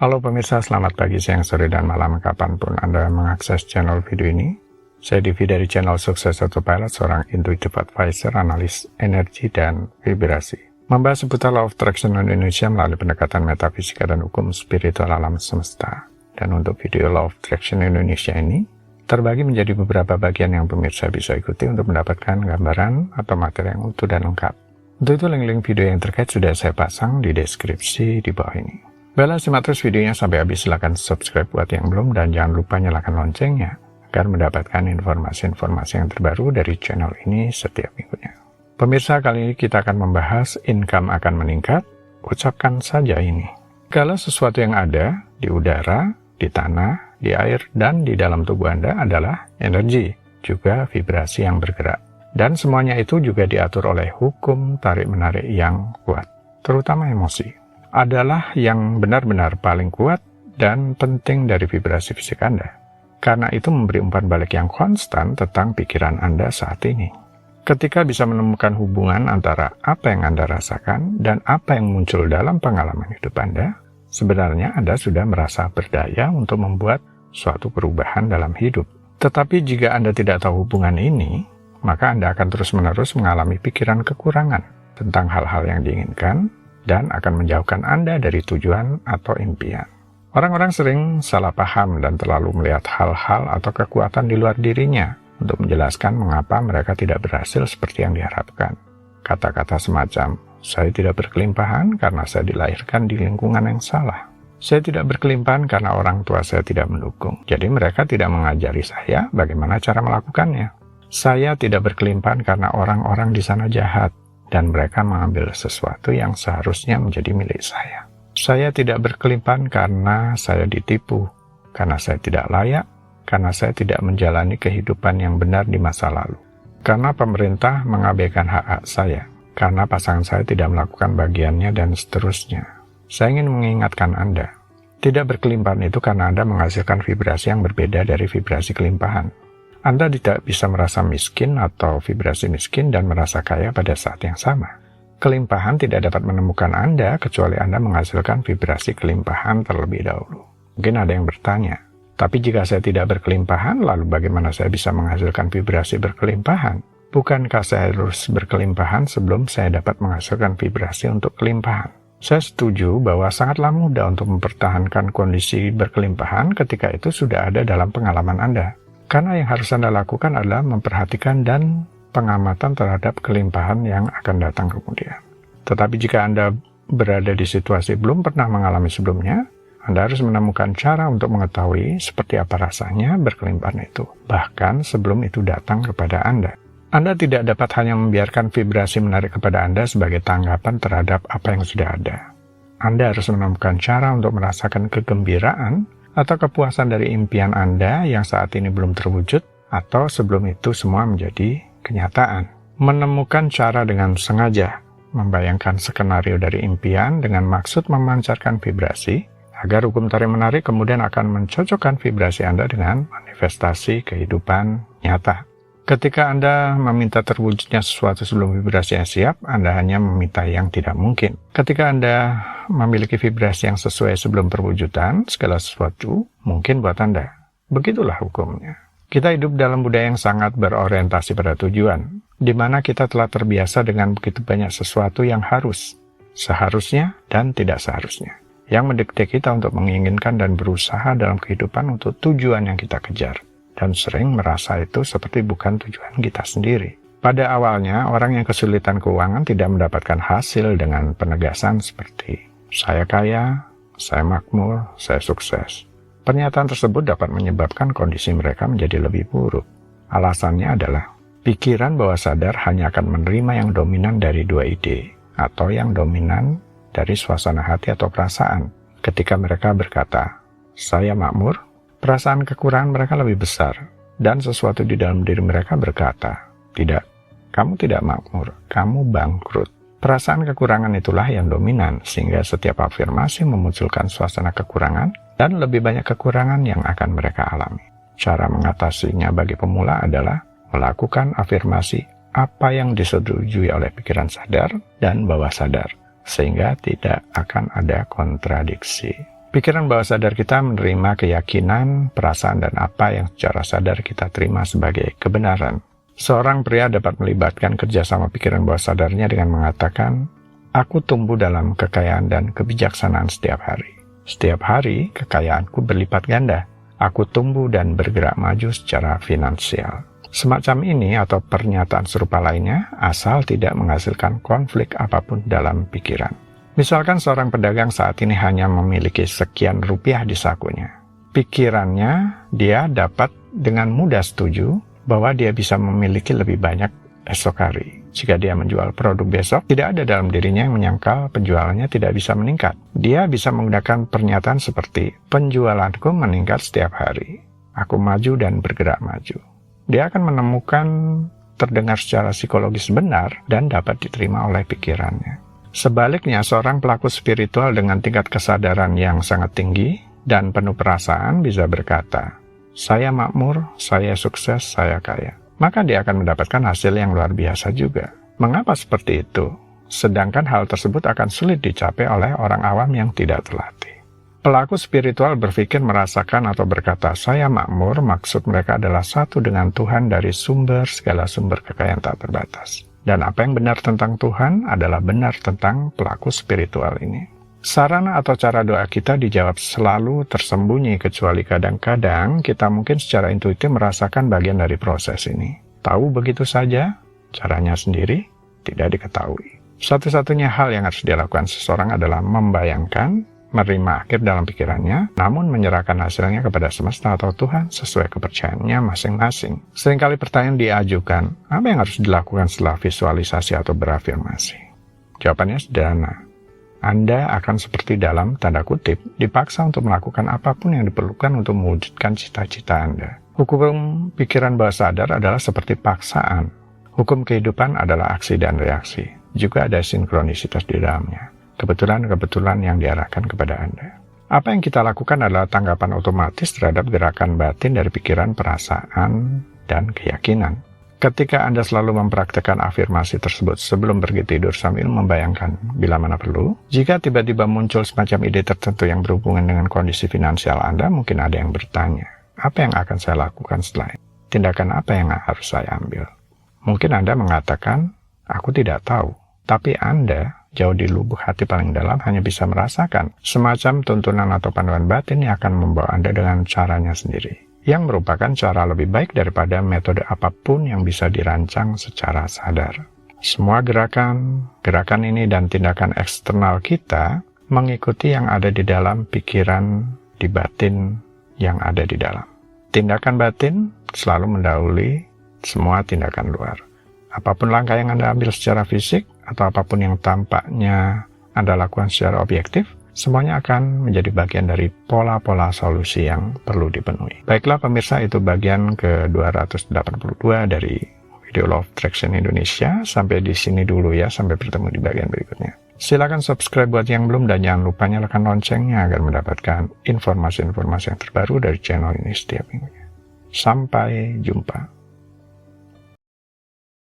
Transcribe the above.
Halo pemirsa, selamat pagi, siang, sore, dan malam kapanpun Anda mengakses channel video ini. Saya Divi dari channel Sukses Autopilot, seorang intuitive advisor, analis energi dan vibrasi. Membahas seputar Law of Attraction Indonesia melalui pendekatan metafisika dan hukum spiritual alam semesta. Dan untuk video Law of Attraction Indonesia ini, terbagi menjadi beberapa bagian yang pemirsa bisa ikuti untuk mendapatkan gambaran atau materi yang utuh dan lengkap. Untuk itu link-link video yang terkait sudah saya pasang di deskripsi di bawah ini. Baiklah, simak terus videonya sampai habis. Silahkan subscribe buat yang belum dan jangan lupa nyalakan loncengnya agar mendapatkan informasi-informasi yang terbaru dari channel ini setiap minggunya. Pemirsa, kali ini kita akan membahas income akan meningkat. Ucapkan saja ini. Segala sesuatu yang ada di udara, di tanah, di air, dan di dalam tubuh Anda adalah energi, juga vibrasi yang bergerak. Dan semuanya itu juga diatur oleh hukum tarik-menarik yang kuat, terutama emosi. Adalah yang benar-benar paling kuat dan penting dari vibrasi fisik Anda. Karena itu memberi umpan balik yang konstan tentang pikiran Anda saat ini. Ketika bisa menemukan hubungan antara apa yang Anda rasakan dan apa yang muncul dalam pengalaman hidup Anda, sebenarnya Anda sudah merasa berdaya untuk membuat suatu perubahan dalam hidup. Tetapi jika Anda tidak tahu hubungan ini, maka Anda akan terus-menerus mengalami pikiran kekurangan tentang hal-hal yang diinginkan dan akan menjauhkan Anda dari tujuan atau impian. Orang-orang sering salah paham dan terlalu melihat hal-hal atau kekuatan di luar dirinya untuk menjelaskan mengapa mereka tidak berhasil seperti yang diharapkan. Kata-kata semacam, saya tidak berkelimpahan karena saya dilahirkan di lingkungan yang salah. Saya tidak berkelimpahan karena orang tua saya tidak mendukung. Jadi mereka tidak mengajari saya bagaimana cara melakukannya. Saya tidak berkelimpahan karena orang-orang di sana jahat dan mereka mengambil sesuatu yang seharusnya menjadi milik saya. Saya tidak berkelimpahan karena saya ditipu, karena saya tidak layak, karena saya tidak menjalani kehidupan yang benar di masa lalu. Karena pemerintah mengabaikan hak-hak saya, karena pasangan saya tidak melakukan bagiannya dan seterusnya. Saya ingin mengingatkan Anda, tidak berkelimpahan itu karena Anda menghasilkan vibrasi yang berbeda dari vibrasi kelimpahan. Anda tidak bisa merasa miskin atau vibrasi miskin dan merasa kaya pada saat yang sama. Kelimpahan tidak dapat menemukan Anda kecuali Anda menghasilkan vibrasi kelimpahan terlebih dahulu. Mungkin ada yang bertanya, tapi jika saya tidak berkelimpahan, lalu bagaimana saya bisa menghasilkan vibrasi berkelimpahan? Bukankah saya harus berkelimpahan sebelum saya dapat menghasilkan vibrasi untuk kelimpahan? Saya setuju bahwa sangatlah mudah untuk mempertahankan kondisi berkelimpahan ketika itu sudah ada dalam pengalaman Anda. Karena yang harus Anda lakukan adalah memperhatikan dan pengamatan terhadap kelimpahan yang akan datang kemudian. Tetapi jika Anda berada di situasi belum pernah mengalami sebelumnya, Anda harus menemukan cara untuk mengetahui seperti apa rasanya berkelimpahan itu, bahkan sebelum itu datang kepada Anda. Anda tidak dapat hanya membiarkan vibrasi menarik kepada Anda sebagai tanggapan terhadap apa yang sudah ada. Anda harus menemukan cara untuk merasakan kegembiraan atau kepuasan dari impian Anda yang saat ini belum terwujud, atau sebelum itu semua menjadi kenyataan. Menemukan cara dengan sengaja, membayangkan skenario dari impian dengan maksud memancarkan vibrasi, agar hukum tarik-menarik kemudian akan mencocokkan vibrasi Anda dengan manifestasi kehidupan nyata. Ketika Anda meminta terwujudnya sesuatu sebelum vibrasinya siap, Anda hanya meminta yang tidak mungkin. Ketika Anda memiliki vibrasi yang sesuai sebelum perwujudan, segala sesuatu mungkin buat Anda. Begitulah hukumnya. Kita hidup dalam budaya yang sangat berorientasi pada tujuan, di mana kita telah terbiasa dengan begitu banyak sesuatu yang harus, seharusnya, dan tidak seharusnya, yang mendikte kita untuk menginginkan dan berusaha dalam kehidupan untuk tujuan yang kita kejar. Dan sering merasa itu seperti bukan tujuan kita sendiri. Pada awalnya, orang yang kesulitan keuangan tidak mendapatkan hasil dengan penegasan seperti saya kaya, saya makmur, saya sukses. Pernyataan tersebut dapat menyebabkan kondisi mereka menjadi lebih buruk. Alasannya adalah pikiran bawah sadar hanya akan menerima yang dominan dari dua ide, atau yang dominan dari suasana hati atau perasaan. Ketika mereka berkata, saya makmur, perasaan kekurangan mereka lebih besar, dan sesuatu di dalam diri mereka berkata, tidak, kamu tidak makmur, kamu bangkrut. Perasaan kekurangan itulah yang dominan, sehingga setiap afirmasi memunculkan suasana kekurangan, dan lebih banyak kekurangan yang akan mereka alami. Cara mengatasinya bagi pemula adalah melakukan afirmasi apa yang disetujui oleh pikiran sadar dan bawah sadar, sehingga tidak akan ada kontradiksi. Pikiran bawah sadar kita menerima keyakinan, perasaan, dan apa yang secara sadar kita terima sebagai kebenaran. Seorang pria dapat melibatkan kerjasama pikiran bawah sadarnya dengan mengatakan, "Aku tumbuh dalam kekayaan dan kebijaksanaan setiap hari. Setiap hari, kekayaanku berlipat ganda. Aku tumbuh dan bergerak maju secara finansial." Semacam ini atau pernyataan serupa lainnya asal tidak menghasilkan konflik apapun dalam pikiran. Misalkan seorang pedagang saat ini hanya memiliki sekian rupiah di sakunya. Pikirannya, dia dapat dengan mudah setuju bahwa dia bisa memiliki lebih banyak esok hari. Jika dia menjual produk besok, tidak ada dalam dirinya yang menyangkal penjualannya tidak bisa meningkat. Dia bisa menggunakan pernyataan seperti, "Penjualanku meningkat setiap hari. Aku maju dan bergerak maju." Dia akan menemukan terdengar secara psikologis benar dan dapat diterima oleh pikirannya. Sebaliknya, seorang pelaku spiritual dengan tingkat kesadaran yang sangat tinggi dan penuh perasaan bisa berkata, "Saya makmur, saya sukses, saya kaya." Maka dia akan mendapatkan hasil yang luar biasa juga. Mengapa seperti itu? Sedangkan hal tersebut akan sulit dicapai oleh orang awam yang tidak terlatih. Pelaku spiritual berpikir, merasakan, atau berkata, "Saya makmur," maksud mereka adalah satu dengan Tuhan dari segala sumber kekayaan tak terbatas. Dan apa yang benar tentang Tuhan adalah benar tentang pelaku spiritual ini. Sarana atau cara doa kita dijawab selalu tersembunyi, kecuali kadang-kadang kita mungkin secara intuitif merasakan bagian dari proses ini. Tahu begitu saja, caranya sendiri tidak diketahui. Satu-satunya hal yang harus dilakukan seseorang adalah membayangkan, menerima akhir dalam pikirannya, namun menyerahkan hasilnya kepada semesta atau Tuhan sesuai kepercayaannya masing-masing. Seringkali pertanyaan diajukan, apa yang harus dilakukan setelah visualisasi atau berafirmasi? Jawabannya sederhana. Anda akan seperti dalam tanda kutip, dipaksa untuk melakukan apapun yang diperlukan untuk mewujudkan cita-cita Anda. Hukum pikiran bawah sadar adalah seperti paksaan. Hukum kehidupan adalah aksi dan reaksi. Juga ada sinkronisitas di dalamnya. Kebetulan-kebetulan yang diarahkan kepada Anda. Apa yang kita lakukan adalah tanggapan otomatis terhadap gerakan batin dari pikiran, perasaan, dan keyakinan. Ketika Anda selalu mempraktekkan afirmasi tersebut sebelum pergi tidur sambil membayangkan bila mana perlu, jika tiba-tiba muncul semacam ide tertentu yang berhubungan dengan kondisi finansial Anda, mungkin ada yang bertanya, apa yang akan saya lakukan setelah ini? Tindakan apa yang harus saya ambil? Mungkin Anda mengatakan, aku tidak tahu, tapi Anda jauh di lubuk hati paling dalam hanya bisa merasakan semacam tuntunan atau panduan batin yang akan membawa Anda dengan caranya sendiri, yang merupakan cara lebih baik daripada metode apapun yang bisa dirancang secara sadar. Semua gerakan ini dan tindakan eksternal kita mengikuti yang ada di dalam pikiran di batin yang ada di dalam. Tindakan batin selalu mendahului semua tindakan luar. Apapun langkah yang Anda ambil secara fisik, atau apapun yang tampaknya Anda lakukan secara objektif, semuanya akan menjadi bagian dari pola-pola solusi yang perlu dipenuhi. Baiklah pemirsa, itu bagian ke-282 dari video Law of Attraction Indonesia. Sampai di sini dulu ya, sampai bertemu di bagian berikutnya. Silakan subscribe buat yang belum, dan jangan lupa nyalakan loncengnya agar mendapatkan informasi-informasi yang terbaru dari channel ini setiap minggunya. Sampai jumpa.